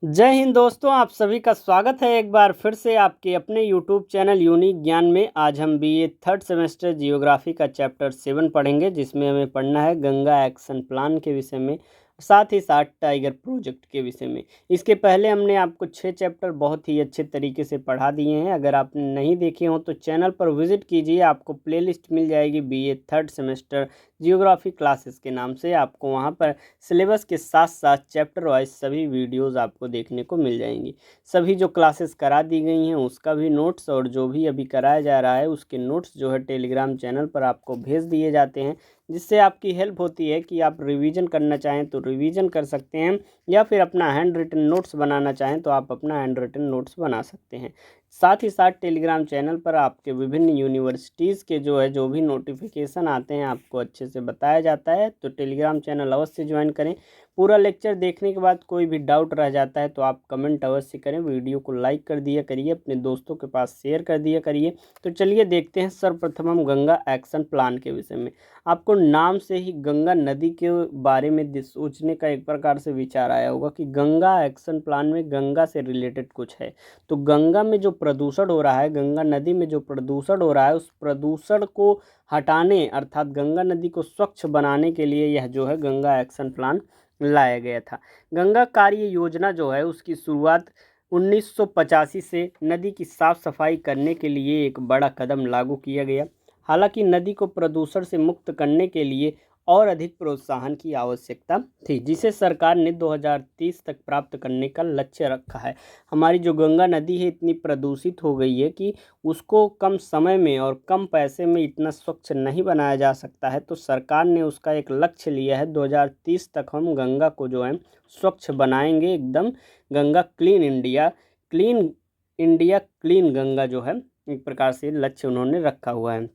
जय हिंद दोस्तों, आप सभी का स्वागत है एक बार फिर से आपके अपने यूट्यूब चैनल यूनिक ज्ञान में। आज हम बीए थर्ड सेमेस्टर जियोग्राफी का चैप्टर 7 पढ़ेंगे, जिसमें हमें पढ़ना है गंगा एक्शन प्लान के विषय में, साथ ही साथ टाइगर प्रोजेक्ट के विषय में। इसके पहले हमने आपको 6 चैप्टर बहुत ही अच्छे तरीके से पढ़ा दिए हैं। अगर आपने नहीं देखे हों तो चैनल पर विजिट कीजिए, आपको प्लेलिस्ट मिल जाएगी BA third semester geography classes के नाम से। आपको वहाँ पर सिलेबस के साथ साथ चैप्टर वाइज सभी वीडियोस आपको देखने को मिल जाएंगी। सभी जो क्लासेस करा दी गई हैं उसका भी नोट्स, और जो भी अभी कराया जा रहा है उसके नोट्स जो है टेलीग्राम चैनल पर आपको भेज दिए जाते हैं, जिससे आपकी हेल्प होती है कि आप रिवीजन करना चाहें तो रिवीजन कर सकते हैं, या फिर अपना हैंड रिटन नोट्स बनाना चाहें तो आप अपना हैंड रिटन नोट्स बना सकते हैं। साथ ही साथ टेलीग्राम चैनल पर आपके विभिन्न यूनिवर्सिटीज़ के जो भी नोटिफिकेशन आते हैं आपको अच्छे से बताया जाता है, तो टेलीग्राम चैनल अवश्य ज्वाइन करें। पूरा लेक्चर देखने के बाद कोई भी डाउट रह जाता है तो आप कमेंट अवश्य करें, वीडियो को लाइक कर दिया करिए, अपने दोस्तों के पास शेयर कर दिया करिए। तो चलिए देखते हैं सर्वप्रथम हम गंगा एक्शन प्लान के विषय में। आपको नाम से ही गंगा नदी के बारे में सोचने का एक प्रकार से विचार आया होगा कि गंगा एक्शन प्लान में गंगा से रिलेटेड कुछ है। तो गंगा में जो प्रदूषण हो रहा है, गंगा नदी में जो प्रदूषण हो रहा है, उस प्रदूषण को हटाने अर्थात गंगा नदी को स्वच्छ बनाने के लिए यह जो है गंगा एक्शन प्लान लाया गया था। गंगा कार्य योजना जो है उसकी शुरुआत 1985 से नदी की साफ सफाई करने के लिए एक बड़ा कदम लागू किया गया। हालांकि नदी को प्रदूषण से मुक्त करने के लिए और अधिक प्रोत्साहन की आवश्यकता थी, जिसे सरकार ने 2030 तक प्राप्त करने का लक्ष्य रखा है। हमारी जो गंगा नदी है इतनी प्रदूषित हो गई है कि उसको कम समय में और कम पैसे में इतना स्वच्छ नहीं बनाया जा सकता है, तो सरकार ने उसका एक लक्ष्य लिया है 2030 तक हम गंगा को जो है स्वच्छ बनाएंगे एकदम। Ganga clean India, clean India clean Ganga जो है एक प्रकार से लक्ष्य उन्होंने रखा हुआ है।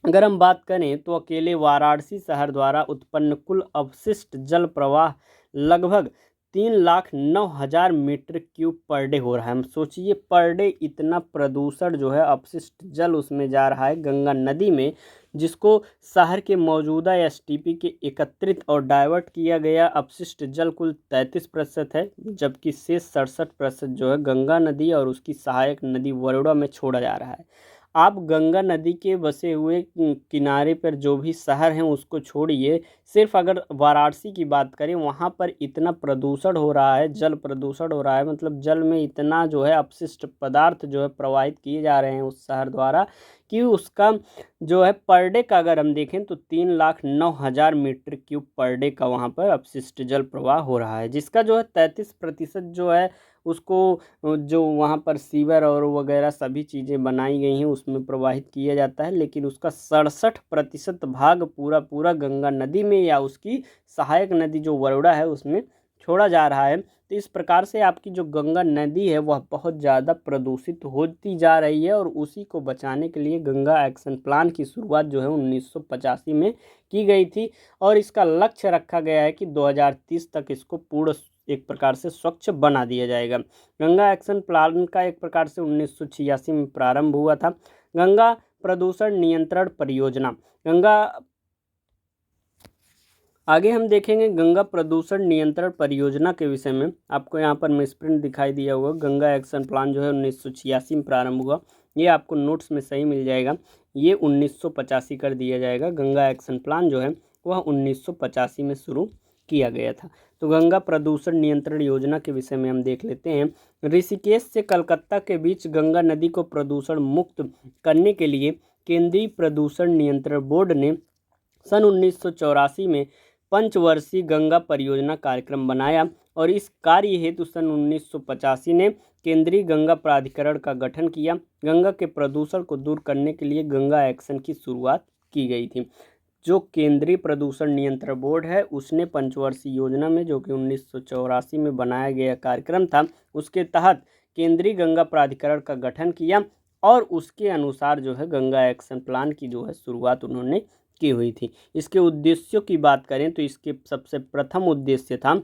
अगर हम बात करें तो अकेले वाराणसी शहर द्वारा उत्पन्न कुल अवशिष्ट जल प्रवाह लगभग 3,09,000 मीटर क्यूब पर डे हो रहा है। हम सोचिए पर डे इतना प्रदूषण जो है अपशिष्ट जल उसमें जा रहा है गंगा नदी में, जिसको शहर के मौजूदा एसटीपी के एकत्रित और डाइवर्ट किया गया अपशिष्ट जल कुल 33% है, जबकि शेष 67% जो है गंगा नदी और उसकी सहायक नदी वरुणा में छोड़ा जा रहा है। आप गंगा नदी के बसे हुए किनारे पर जो भी शहर हैं उसको छोड़िए, सिर्फ अगर वाराणसी की बात करें वहाँ पर इतना प्रदूषण हो रहा है, जल प्रदूषण हो रहा है, मतलब जल में इतना जो है अपशिष्ट पदार्थ जो है प्रवाहित किए जा रहे हैं उस शहर द्वारा, कि उसका जो है पर डे का अगर हम देखें तो 3,09,000 मीटर क्यूब पर डे का वहाँ पर अपशिष्ट जल प्रवाह हो रहा है, जिसका जो है 33% जो है उसको जो वहाँ पर सीवर और वगैरह सभी चीज़ें बनाई गई हैं उसमें प्रवाहित किया जाता है, लेकिन उसका 67% भाग पूरा पूरा गंगा नदी में या उसकी सहायक नदी जो वरुणा है उसमें छोड़ा जा रहा है। तो इस प्रकार से आपकी जो गंगा नदी है वह बहुत ज़्यादा प्रदूषित होती जा रही है, और उसी को बचाने के लिए गंगा एक्शन प्लान की शुरुआत जो है 1985 में की गई थी, और इसका लक्ष्य रखा गया है कि 2030 तक इसको पूर्ण एक प्रकार से स्वच्छ बना दिया जाएगा। गंगा एक्शन प्लान का एक प्रकार से 1986 में प्रारंभ हुआ था। गंगा प्रदूषण नियंत्रण परियोजना, गंगा आगे हम देखेंगे गंगा प्रदूषण नियंत्रण परियोजना के विषय में। आपको यहाँ पर मिसप्रिंट दिखाई दिया होगा, गंगा एक्शन प्लान जो है 1986 में प्रारंभ हुआ, ये आपको नोट्स में सही मिल जाएगा, ये 1985 कर दिया जाएगा। गंगा एक्शन प्लान जो है वह 1985 में शुरू किया गया था। तो गंगा प्रदूषण नियंत्रण योजना के विषय में हम देख लेते हैं। ऋषिकेश से कलकत्ता के बीच गंगा नदी को प्रदूषण मुक्त करने के लिए केंद्रीय प्रदूषण नियंत्रण बोर्ड ने सन 1984 में पंचवर्षीय गंगा परियोजना कार्यक्रम बनाया, और इस कार्य हेतु सन 1985 ने केंद्रीय गंगा प्राधिकरण का गठन किया। गंगा के प्रदूषण को दूर करने के लिए गंगा एक्शन की शुरुआत की गई थी। जो केंद्रीय प्रदूषण नियंत्रण बोर्ड है उसने पंचवर्षीय योजना में, जो कि 1984 में बनाया गया कार्यक्रम था, उसके तहत केंद्रीय गंगा प्राधिकरण का गठन किया, और उसके अनुसार जो है गंगा एक्शन प्लान की जो है शुरुआत उन्होंने की हुई थी। इसके उद्देश्यों की बात करें तो इसके सबसे प्रथम उद्देश्य था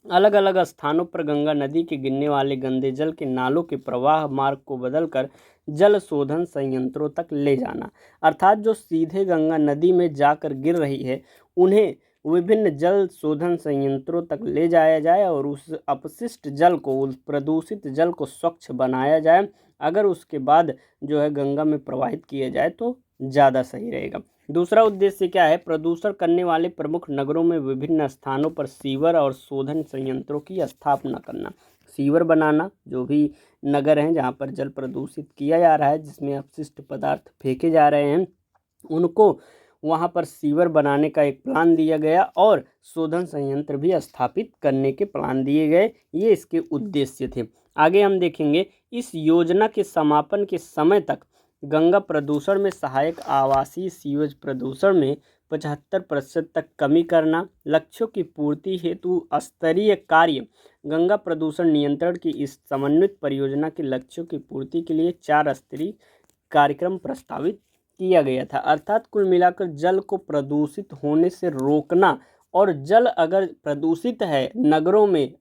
अलग अलग स्थानों पर गंगा नदी के गिरने वाले गंदे जल के नालों के प्रवाह मार्ग को बदलकर जल शोधन संयंत्रों तक ले जाना, अर्थात जो सीधे गंगा नदी में जाकर गिर रही है उन्हें विभिन्न जल शोधन संयंत्रों तक ले जाया जाए और उस अपशिष्ट जल को, उस प्रदूषित जल को स्वच्छ बनाया जाए। अगर उसके बाद जो है गंगा में प्रवाहित किया जाए तो ज़्यादा सही रहेगा। दूसरा उद्देश्य क्या है? प्रदूषण करने वाले प्रमुख नगरों में विभिन्न स्थानों पर सीवर और शोधन संयंत्रों की स्थापना करना। सीवर बनाना, जो भी नगर हैं जहाँ पर जल प्रदूषित किया जा रहा है, जिसमें अपशिष्ट पदार्थ फेंके जा रहे हैं, उनको वहाँ पर सीवर बनाने का एक प्लान दिया गया और शोधन संयंत्र भी स्थापित करने के प्लान दिए गए। ये इसके उद्देश्य थे। आगे हम देखेंगे, इस योजना के समापन के समय तक गंगा प्रदूषण में सहायक आवासीय सीवेज प्रदूषण में 75% तक कमी करना। लक्ष्यों की पूर्ति हेतु स्तरीय कार्य। गंगा प्रदूषण नियंत्रण की इस समन्वित परियोजना के लक्ष्यों की पूर्ति के लिए 4 स्तरीय कार्यक्रम प्रस्तावित किया गया था। अर्थात कुल मिलाकर जल को प्रदूषित होने से रोकना, और जल अगर प्रदूषित है नगरों में,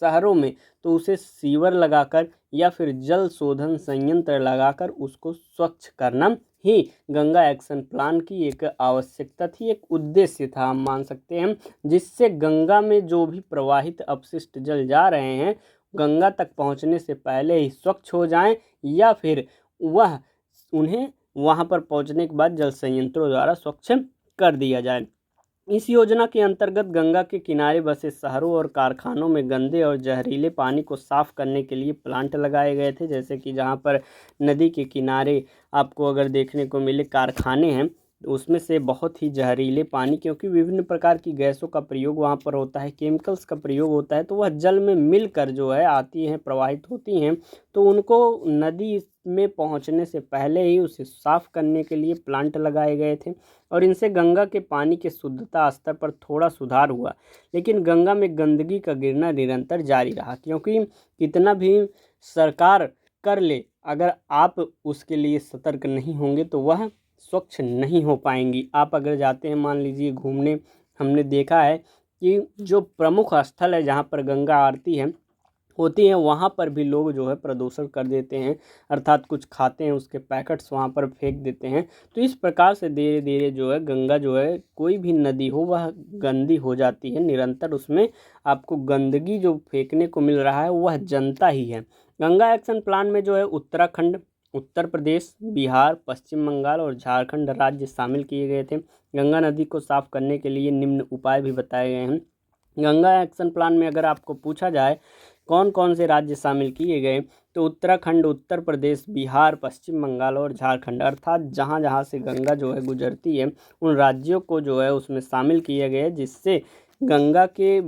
शहरों में, तो उसे सीवर लगाकर या फिर जल शोधन संयंत्र लगाकर उसको स्वच्छ करना ही गंगा एक्शन प्लान की एक आवश्यकता थी, एक उद्देश्य था हम मान सकते हैं, जिससे गंगा में जो भी प्रवाहित अपशिष्ट जल जा रहे हैं गंगा तक पहुंचने से पहले ही स्वच्छ हो जाएं, या फिर वह उन्हें वहां पर पहुंचने के बाद जल संयंत्रों द्वारा स्वच्छ कर दिया जाए। इस योजना के अंतर्गत गंगा के किनारे बसे शहरों और कारखानों में गंदे और जहरीले पानी को साफ करने के लिए प्लांट लगाए गए थे। जैसे कि जहाँ पर नदी के किनारे आपको अगर देखने को मिले कारखाने हैं, उसमें से बहुत ही जहरीले पानी, क्योंकि विभिन्न प्रकार की गैसों का प्रयोग वहाँ पर होता है, केमिकल्स का प्रयोग होता है, तो वह जल में मिलकर जो है आती हैं, प्रवाहित होती हैं, तो उनको नदी में पहुँचने से पहले ही उसे साफ करने के लिए प्लांट लगाए गए थे। और इनसे गंगा के पानी के शुद्धता स्तर पर थोड़ा सुधार हुआ, लेकिन गंगा में गंदगी का गिरना निरंतर जारी रहा, क्योंकि कितना भी सरकार कर ले, अगर आप उसके लिए सतर्क नहीं होंगे तो वह स्वच्छ नहीं हो पाएंगी। आप अगर जाते हैं, मान लीजिए घूमने, हमने देखा है कि जो प्रमुख स्थल है जहाँ पर गंगा आरती होती हैं, वहाँ पर भी लोग जो है प्रदूषण कर देते हैं, अर्थात कुछ खाते हैं उसके पैकेट्स वहाँ पर फेंक देते हैं। तो इस प्रकार से धीरे धीरे जो है गंगा जो है, कोई भी नदी हो वह गंदी हो जाती है, निरंतर उसमें आपको गंदगी जो फेंकने को मिल रहा है वह जनता ही है। गंगा एक्शन प्लान में जो है उत्तराखंड, उत्तर प्रदेश, बिहार, पश्चिम बंगाल और झारखंड राज्य शामिल किए गए थे। गंगा नदी को साफ करने के लिए निम्न उपाय भी बताए गए हैं। गंगा एक्शन प्लान में अगर आपको पूछा जाए कौन कौन से राज्य शामिल किए गए, तो उत्तराखंड, उत्तर प्रदेश, बिहार, पश्चिम बंगाल और झारखंड, अर्थात जहाँ जहाँ से गंगा जो है गुजरती है उन राज्यों को जो है उसमें शामिल किया गया है, जिससे गंगा के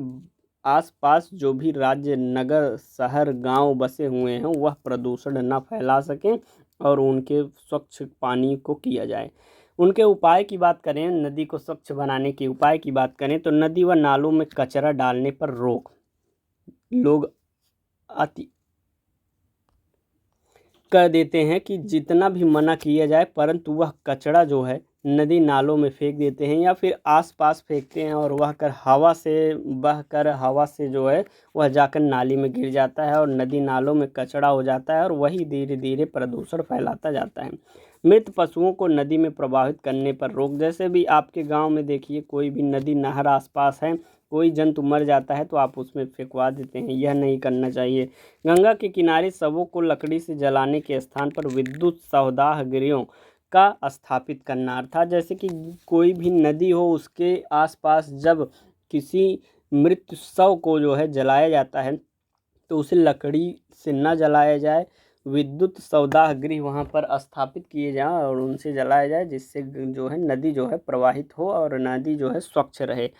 आसपास जो भी राज्य, नगर, शहर, गांव बसे हुए हैं वह प्रदूषण न फैला सकें और उनके स्वच्छ पानी को किया जाए। उनके उपाय की बात करें, नदी को स्वच्छ बनाने के उपाय की बात करें, तो नदी व नालों में कचरा डालने पर रोक। लोग अति कर देते हैं कि जितना भी मना किया जाए, परंतु वह कचरा जो है नदी नालों में फेंक देते हैं या फिर आसपास फेंकते हैं, और वह बहकर हवा से जो है वह जाकर नाली में गिर जाता है और नदी नालों में कचरा हो जाता है, और वही धीरे धीरे प्रदूषण फैलाता जाता है। मृत पशुओं को नदी में प्रवाहित करने पर रोक। जैसे भी आपके गांव में देखिए, कोई भी नदी नहर आसपास है, कोई जंतु मर जाता है तो आप उसमें फेंकवा देते हैं, यह नहीं करना चाहिए। गंगा के किनारे शवों को लकड़ी से जलाने के स्थान पर विद्युत शवदाह गृहों का स्थापित करना, अर्थात जैसे कि कोई भी नदी हो उसके आसपास जब किसी मृत शव को जो है जलाया जाता है तो उसे लकड़ी से न जलाया जाए, विद्युत शवदाह गृह वहाँ पर स्थापित किए जाएं और उनसे जलाया जाए, जिससे जो है नदी जो है प्रवाहित हो और नदी जो है स्वच्छ रहे।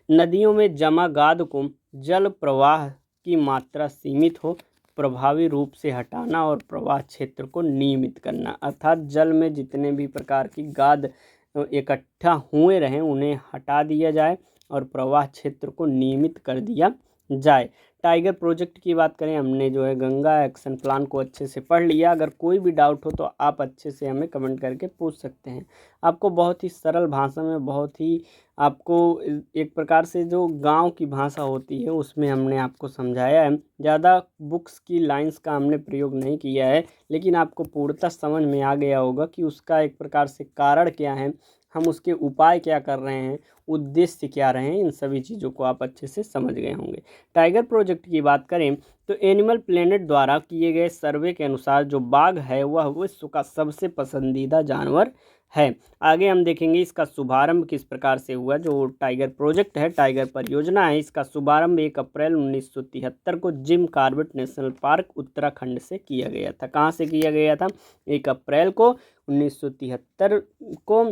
नदियों में जमा गाद को जल प्रवाह की मात्रा सीमित हो प्रभावी रूप से हटाना और प्रवाह क्षेत्र को नियमित करना, अर्थात जल में जितने भी प्रकार की गाद इकट्ठा हुए रहें उन्हें हटा दिया जाए और प्रवाह क्षेत्र को नियमित कर दिया जाए। टाइगर प्रोजेक्ट की बात करें, हमने जो है गंगा एक्शन प्लान को अच्छे से पढ़ लिया। अगर कोई भी डाउट हो तो आप अच्छे से हमें कमेंट करके पूछ सकते हैं। आपको बहुत ही सरल भाषा में, बहुत ही आपको एक प्रकार से जो गांव की भाषा होती है उसमें हमने आपको समझाया है। ज़्यादा बुक्स की लाइंस का हमने प्रयोग नहीं किया है, लेकिन आपको पूर्णतः समझ में आ गया होगा कि उसका एक प्रकार से कारण क्या है, हम उसके उपाय क्या कर रहे हैं, उद्देश्य क्या रहे हैं, इन सभी चीज़ों को आप अच्छे से समझ गए होंगे। टाइगर प्रोजेक्ट की बात करें तो एनिमल प्लेनेट द्वारा किए गए सर्वे के अनुसार जो बाघ है वह विश्व का सबसे पसंदीदा जानवर है। आगे हम देखेंगे इसका शुभारंभ किस प्रकार से हुआ। जो टाइगर प्रोजेक्ट है, टाइगर परियोजना है, इसका शुभारंभ 1 अप्रैल 1973 को Jim Corbett national park Uttarakhand से किया गया था। कहाँ से किया गया था? 1 अप्रैल को 1973 को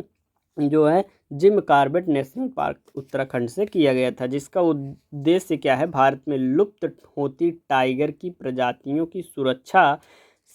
जो है Jim Corbett national park Uttarakhand से किया गया था, जिसका उद्देश्य क्या है? भारत में लुप्त होती टाइगर की प्रजातियों की सुरक्षा,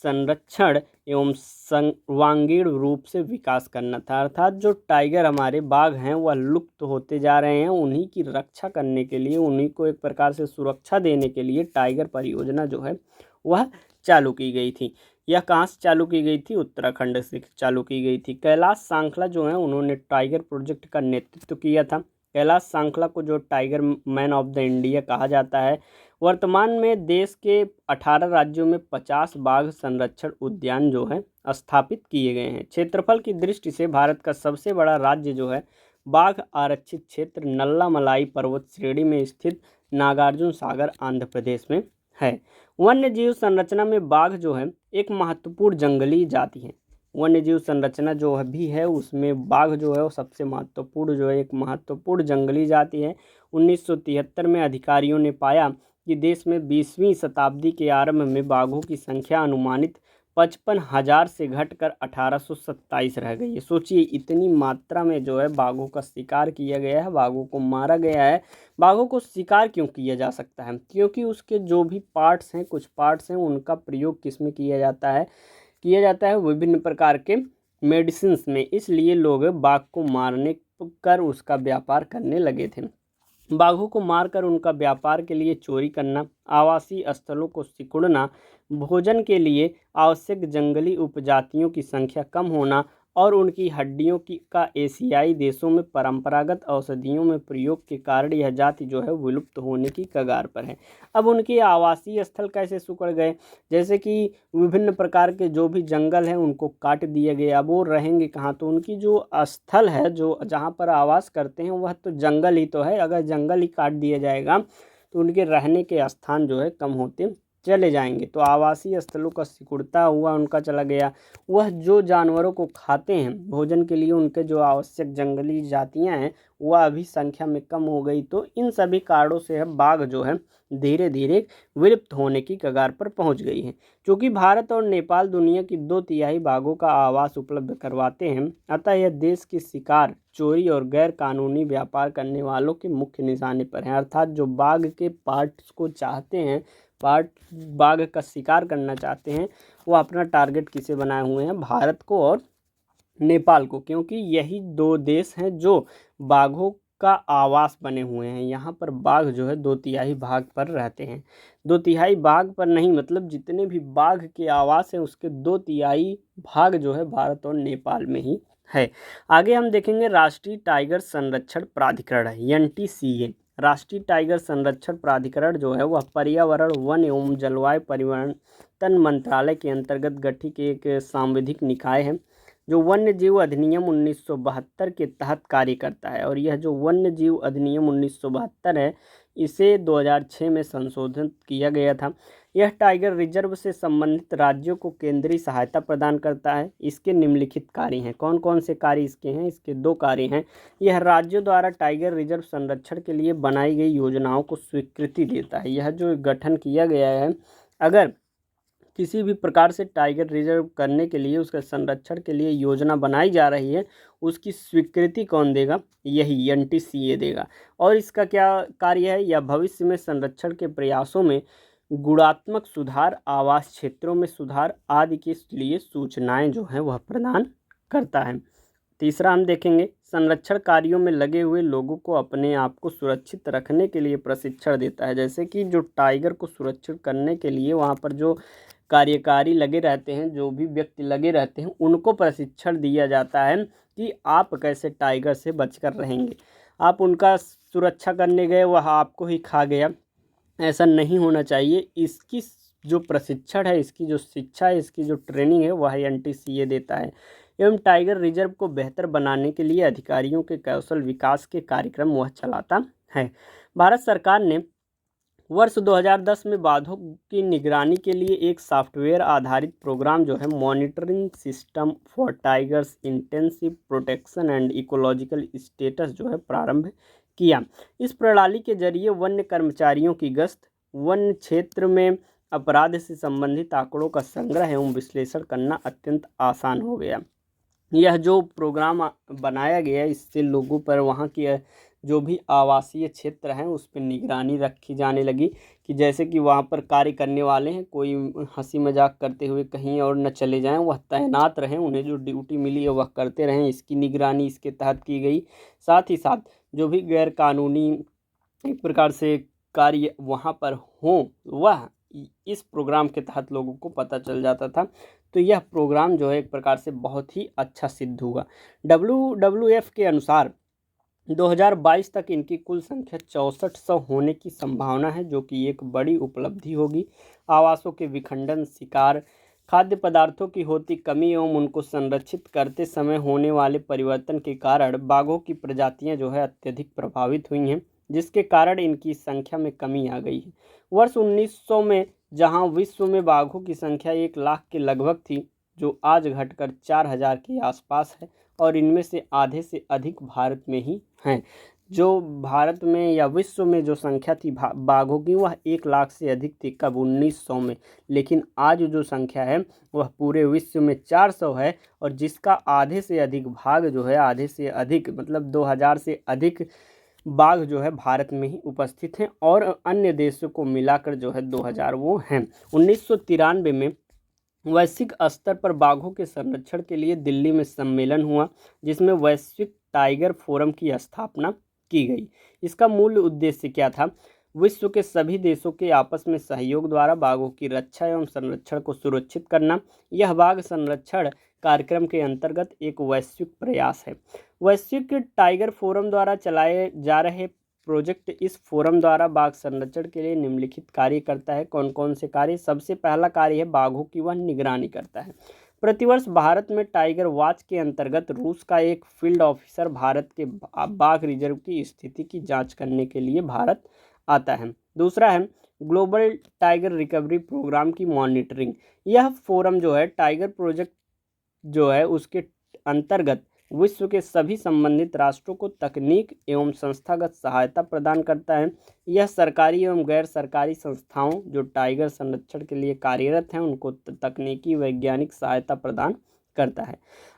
संरक्षण एवं सर्वांगीण रूप से विकास करना था। अर्थात जो टाइगर हमारे बाघ हैं वह लुप्त होते जा रहे हैं, उन्हीं की रक्षा करने के लिए, उन्हीं को एक प्रकार से सुरक्षा देने के लिए टाइगर परियोजना जो है वह चालू की गई थी। यह कहाँ से चालू की गई थी? उत्तराखंड से चालू की गई थी। कैलाश सांखला जो है उन्होंने टाइगर प्रोजेक्ट का नेतृत्व किया था। कैलाश सांखला को जो tiger man of the India कहा जाता है। वर्तमान में देश के 18 राज्यों में 50 बाघ संरक्षण उद्यान जो है स्थापित किए गए हैं। क्षेत्रफल की दृष्टि से भारत का सबसे बड़ा राज्य जो है बाघ आरक्षित क्षेत्र नल्लामलाई पर्वत श्रेणी में स्थित नागार्जुन सागर आंध्र प्रदेश में है। वन्य जीव संरचना में बाघ जो है एक महत्वपूर्ण जंगली जाति है। वन्य जीव संरचना जो भी है उसमें बाघ जो है वो सबसे महत्वपूर्ण जो है एक महत्वपूर्ण जंगली जाति है। 1973 में अधिकारियों ने पाया कि देश में 20वीं शताब्दी के आरंभ में बाघों की संख्या अनुमानित 55,000 से घटकर 1827 रह गई है। सोचिए इतनी मात्रा में जो है बाघों का शिकार किया गया है, बाघों को मारा गया है। बाघों को शिकार क्यों किया जा सकता है? क्योंकि उसके जो भी पार्ट्स हैं, कुछ पार्ट्स हैं, उनका प्रयोग किस में किया जाता है? किया जाता है विभिन्न प्रकार के मेडिसिन्स में। इसलिए लोग बाघ को मारने कर उसका व्यापार करने लगे थे। बाघों को मारकर उनका व्यापार के लिए चोरी करना, आवासीय स्थलों को सिकुड़ना, भोजन के लिए आवश्यक जंगली उपजातियों की संख्या कम होना और उनकी हड्डियों की का एशियाई देशों में परंपरागत औषधियों में प्रयोग के कारण यह जाति जो है विलुप्त होने की कगार पर है। अब उनके आवासीय स्थल कैसे सिकुड़ गए? जैसे कि विभिन्न प्रकार के जो भी जंगल हैं उनको काट दिया गया। अब वो रहेंगे कहाँ? तो उनकी जो स्थल है, जो जहाँ पर आवास करते हैं वह तो जंगल ही तो है। अगर जंगल ही काट दिया जाएगा तो उनके रहने के स्थान जो है कम होते चले जाएंगे। तो आवासीय स्थलों का सिकुड़ता हुआ उनका चला गया। वह जो जानवरों को खाते हैं भोजन के लिए, उनके जो आवश्यक जंगली जातियां हैं वह अभी संख्या में कम हो गई। तो इन सभी कारणों से बाघ जो है धीरे धीरे विलुप्त होने की कगार पर पहुंच गई है। क्योंकि भारत और नेपाल दुनिया की 2/3 बाघों का आवास उपलब्ध करवाते हैं, अतः यह देश की शिकार, चोरी और गैर कानूनी व्यापार करने वालों के मुख्य निशाने पर है। अर्थात जो बाघ के पार्ट्स को चाहते हैं, बाघ का शिकार करना चाहते हैं, वो अपना टारगेट किसे बनाए हुए हैं? भारत को और नेपाल को। क्योंकि यही दो देश हैं जो बाघों का आवास बने हुए हैं। यहाँ पर बाघ जो है 2/3 भाग पर रहते हैं। 2/3 भाग पर नहीं, मतलब जितने भी बाघ के आवास हैं उसके 2/3 भाग जो है भारत और नेपाल में ही है। आगे हम देखेंगे राष्ट्रीय टाइगर संरक्षण प्राधिकरण है, NTCA। राष्ट्रीय टाइगर संरक्षण प्राधिकरण जो है वह पर्यावरण, वन एवं जलवायु परिवर्तन मंत्रालय के अंतर्गत गठित एक सांविधिक निकाय है जो वन्य जीव अधिनियम 1972 के तहत कार्य करता है। और यह जो वन्य जीव अधिनियम 1972 है इसे 2006 में संशोधित किया गया था। यह टाइगर रिजर्व से संबंधित राज्यों को केंद्रीय सहायता प्रदान करता है। इसके निम्नलिखित कार्य हैं। कौन कौन से कार्य इसके हैं? इसके 2 कार्य हैं। यह राज्यों द्वारा टाइगर रिजर्व संरक्षण के लिए बनाई गई योजनाओं को स्वीकृति देता है। यह जो गठन किया गया है, अगर किसी भी प्रकार से टाइगर रिजर्व करने के लिए, उसके संरक्षण के लिए योजना बनाई जा रही है, उसकी स्वीकृति कौन देगा? यही NTCA देगा। और इसका क्या कार्य है? यह भविष्य में संरक्षण के प्रयासों में गुणात्मक सुधार, आवास क्षेत्रों में सुधार आदि के लिए सूचनाएं जो हैं वह प्रदान करता है। तीसरा हम देखेंगे संरक्षण कार्यों में लगे हुए लोगों को अपने आप को सुरक्षित रखने के लिए प्रशिक्षण देता है। जैसे कि जो टाइगर को सुरक्षित करने के लिए वहाँ पर जो कार्यकारी लगे रहते हैं, जो भी व्यक्ति लगे रहते हैं, उनको प्रशिक्षण दिया जाता है कि आप कैसे टाइगर से बचकर रहेंगे। आप उनका सुरक्षा करने गए, वह आपको ही खा गया, ऐसा नहीं होना चाहिए। इसकी जो प्रशिक्षण है, इसकी जो शिक्षा है, इसकी जो ट्रेनिंग है वह NTCA देता है। एवं टाइगर रिजर्व को बेहतर बनाने के लिए अधिकारियों के कौशल विकास के कार्यक्रम वह चलाता है। भारत सरकार ने वर्ष 2010 में बाघों की निगरानी के लिए एक सॉफ्टवेयर आधारित प्रोग्राम जो है monitoring system for tigers intensive protection and ecological status जो है प्रारंभ किया। इस प्रणाली के जरिए वन्य कर्मचारियों की गश्त, वन क्षेत्र में अपराध से संबंधित आंकड़ों का संग्रह एवं विश्लेषण करना अत्यंत आसान हो गया। यह जो प्रोग्राम बनाया गया इससे लोगों पर वहाँ की जो भी आवासीय क्षेत्र हैं उस पर निगरानी रखी जाने लगी कि जैसे कि वहाँ पर कार्य करने वाले हैं कोई हंसी मजाक करते हुए कहीं और न चले जाएं, वह तैनात रहें, उन्हें जो ड्यूटी मिली है वह करते रहें, इसकी निगरानी इसके तहत की गई। साथ ही साथ जो भी गैर कानूनी एक प्रकार से कार्य वहाँ पर हों वह इस प्रोग्राम के तहत लोगों को पता चल जाता था। तो यह प्रोग्राम जो है एक प्रकार से बहुत ही अच्छा सिद्ध हुआ। WWF के अनुसार 2022 तक इनकी कुल संख्या 6400 होने की संभावना है, जो कि एक बड़ी उपलब्धि होगी। आवासों के विखंडन, शिकार, खाद्य पदार्थों की होती कमी एवं उनको संरक्षित करते समय होने वाले परिवर्तन के कारण बाघों की प्रजातियां जो है अत्यधिक प्रभावित हुई हैं, जिसके कारण इनकी संख्या में कमी आ गई है। वर्ष 1900 में जहां विश्व में बाघों की संख्या 1 लाख के लगभग थी, जो आज घटकर 4000 के आसपास है और इनमें से आधे से अधिक भारत में ही हैं। जो भारत में या विश्व में जो संख्या थी बाघों की वह 1 लाख से अधिक थी कब 1900 में, लेकिन आज जो संख्या है वह पूरे विश्व में 400 है और जिसका आधे से अधिक भाग जो है आधे से अधिक मतलब 2000 से अधिक बाघ जो है भारत में ही उपस्थित हैं और अन्य देशों को मिलाकर जो है 2000 वो हैं। 1993 में वैश्विक स्तर पर बाघों के संरक्षण के लिए दिल्ली में सम्मेलन हुआ, जिसमें वैश्विक टाइगर फोरम की स्थापना की गई। इसका मूल उद्देश्य क्या था? विश्व के सभी देशों के आपस में सहयोग द्वारा बाघों की रक्षा एवं संरक्षण को सुरक्षित करना। यह बाघ संरक्षण कार्यक्रम के अंतर्गत एक वैश्विक प्रयास है। वैश्विक टाइगर फोरम द्वारा चलाए जा रहे प्रोजेक्ट इस फोरम द्वारा बाघ संरक्षण के लिए निम्नलिखित कार्य करता है। कौन कौन से कार्य? सबसे पहला कार्य है बाघों की वह निगरानी करता है। प्रतिवर्ष भारत में टाइगर वॉच के अंतर्गत रूस का एक फील्ड ऑफिसर भारत के बाघ रिजर्व की स्थिति की जांच करने के लिए भारत आता है। दूसरा है ग्लोबल टाइगर रिकवरी प्रोग्राम की मॉनिटरिंग। यह फोरम जो है टाइगर प्रोजेक्ट जो है उसके अंतर्गत विश्व के सभी संबंधित राष्ट्रों को तकनीक एवं संस्थागत सहायता प्रदान करता है। यह सरकारी एवं गैर सरकारी संस्थाओं जो टाइगर संरक्षण के लिए कार्यरत हैं उनको तकनीकी वैज्ञानिक सहायता प्रदान करता है।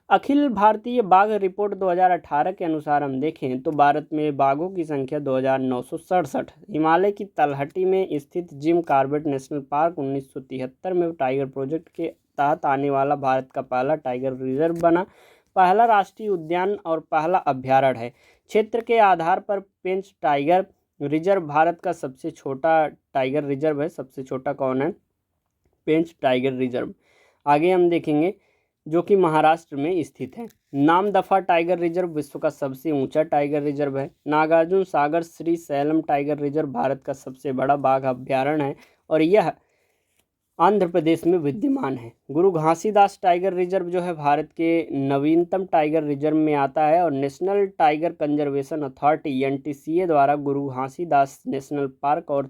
अखिल भारतीय बाघ रिपोर्ट 2018 के अनुसार हम देखें तो भारत में बाघों की संख्या 2967। हिमालय की तलहटी में स्थित जिम कॉर्बेट नेशनल पार्क 1973 में टाइगर प्रोजेक्ट के तहत आने वाला भारत का पहला टाइगर रिजर्व बना। पहला राष्ट्रीय उद्यान और पहला अभ्यारण्य है। क्षेत्र के आधार पर पेंच टाइगर रिजर्व भारत का सबसे छोटा टाइगर रिजर्व है। सबसे छोटा कौन है? पेंच टाइगर रिजर्व। आगे हम देखेंगे जो कि महाराष्ट्र में स्थित है। नामदफा टाइगर रिजर्व विश्व का सबसे ऊंचा टाइगर रिजर्व है। Nagarjuna Sagar Srisailam tiger reserve Bharat का सबसे बड़ा बाघ अभ्यारण्य है और यह आंध्र प्रदेश में विद्यमान है। गुरु घासीदास टाइगर रिजर्व जो है भारत के नवीनतम टाइगर रिजर्व में आता है और national tiger conservation authority NTCA द्वारा गुरु घासीदास नेशनल पार्क और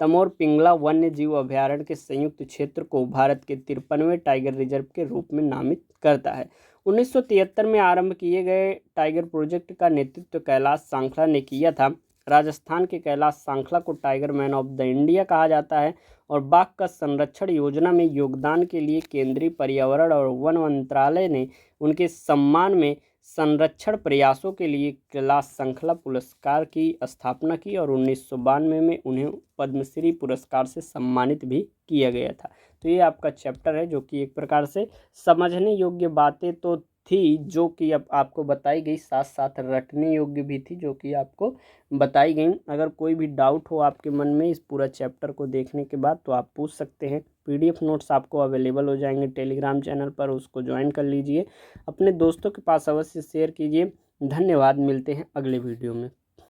तमोर पिंगला वन्य जीव अभ्यारण्य के संयुक्त क्षेत्र को भारत के 53वें टाइगर रिजर्व के रूप में नामित करता है। 1973 में आरंभ किए गए टाइगर प्रोजेक्ट का नेतृत्व कैलाश सांखला ने किया था। राजस्थान के कैलाश सांखला को tiger man of the India कहा जाता है और बाघ का संरक्षण योजना में योगदान के लिए केंद्रीय पर्यावरण और वन मंत्रालय ने उनके सम्मान में संरक्षण प्रयासों के लिए कैलाश सांखला पुरस्कार की स्थापना की और 1992 में उन्हें पद्मश्री पुरस्कार से सम्मानित भी किया गया था। तो ये आपका चैप्टर है जो कि एक प्रकार से समझने योग्य बातें तो थी जो कि अब आपको बताई गई, साथ साथ रटने योग्य भी थी जो कि आपको बताई गई। अगर कोई भी डाउट हो आपके मन में इस पूरा चैप्टर को देखने के बाद तो आप पूछ सकते हैं। PDF नोट्स आपको अवेलेबल हो जाएंगे टेलीग्राम चैनल पर, उसको ज्वाइन कर लीजिए। अपने दोस्तों के पास अवश्य शेयर कीजिए। धन्यवाद, मिलते हैं अगले वीडियो में।